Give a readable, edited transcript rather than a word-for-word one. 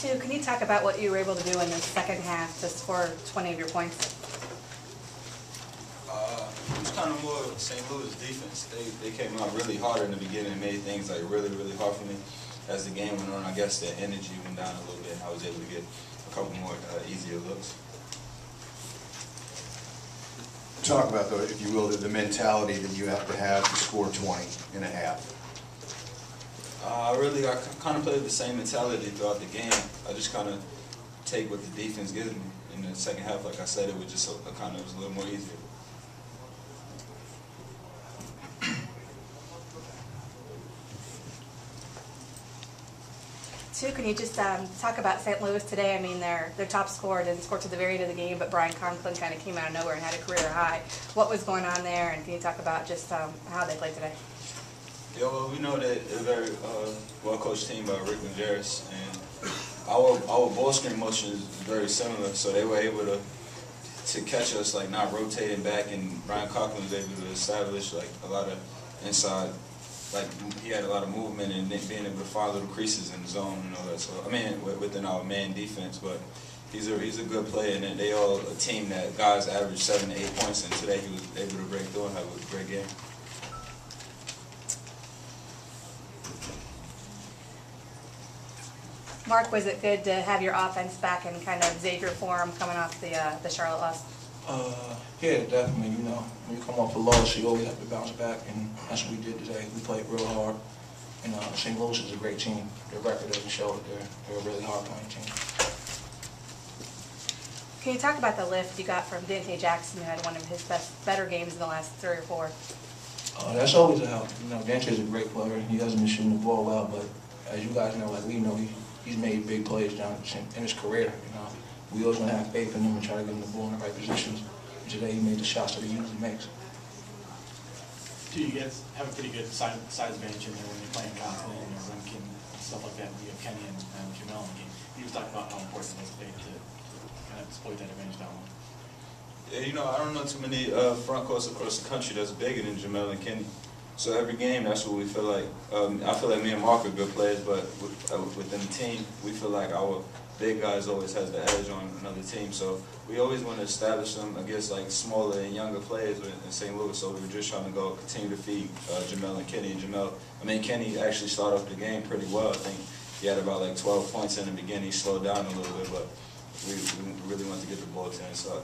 Two, can you talk about what you were able to do in the second half to score 20 of your points? It was kind of more St. Louis defense. They came out really hard in the beginning and made things like really, really hard for me. As the game went on, I guess their energy went down a little bit, and I was able to get a couple more easier looks. Talk about, though, if you will, the mentality that you have to score 20 in a half. I kind of played the same mentality throughout the game. I just kind of take what the defense gives me. In the second half, like I said, it was just it was a little more easier. Two, can you just talk about St. Louis today? I mean, their top scorer didn't score to the very end of the game, but Brian Conklin kind of came out of nowhere and had a career high. What was going on there, and can you talk about just how they played today? Yeah, well, we know that they're a very well-coached team by Rick Majerus, and our ball screen motion is very similar, so they were able to catch us, like, not rotating back, and Brian Conklin was able to establish, like, a lot of inside. Like, he had a lot of movement and being able to find little creases in the zone and all that. So, I mean, within our man defense, but he's a good player, and they all a team that guys average 7 to 8 points, and today he was able to break through and have a great game. Mark, was it good to have your offense back in kind of Xavier form coming off the Charlotte loss? Yeah, definitely. You know, when you come off a loss, you always have to bounce back, and that's what we did today. We played real hard, and St. Louis is a great team. Their record doesn't show it. They're a really hard-playing team. Can you talk about the lift you got from Dante Jackson, who had one of his better games in the last 3 or 4? That's always a help. You know, Dante is a great player. He hasn't been shooting the ball well, but as you guys know, like we know, he's made big plays down in his career. You know, we always want to have faith in him and try to get him the ball in the right positions. Today he made the shots that he usually makes. Do you guys have a pretty good size advantage in there when you're playing Conklin or Runkin and stuff like that? You have Kenny and Jamel in the game. You just talk about how important it is today to kind of exploit that advantage down low. Yeah, you know, I don't know too many front courts across the country that's bigger than Jamel and Kenny. So every game, that's what we feel like. I feel like me and Mark are good players, but within the team, we feel like our big guys always has the edge on another team. So we always want to establish them against like smaller and younger players in St. Louis. So we were just trying to continue to feed Jamel and Kenny. And Kenny actually started off the game pretty well. I think he had about like 12 points in the beginning. He slowed down a little bit, but we really wanted to get the ball to inside.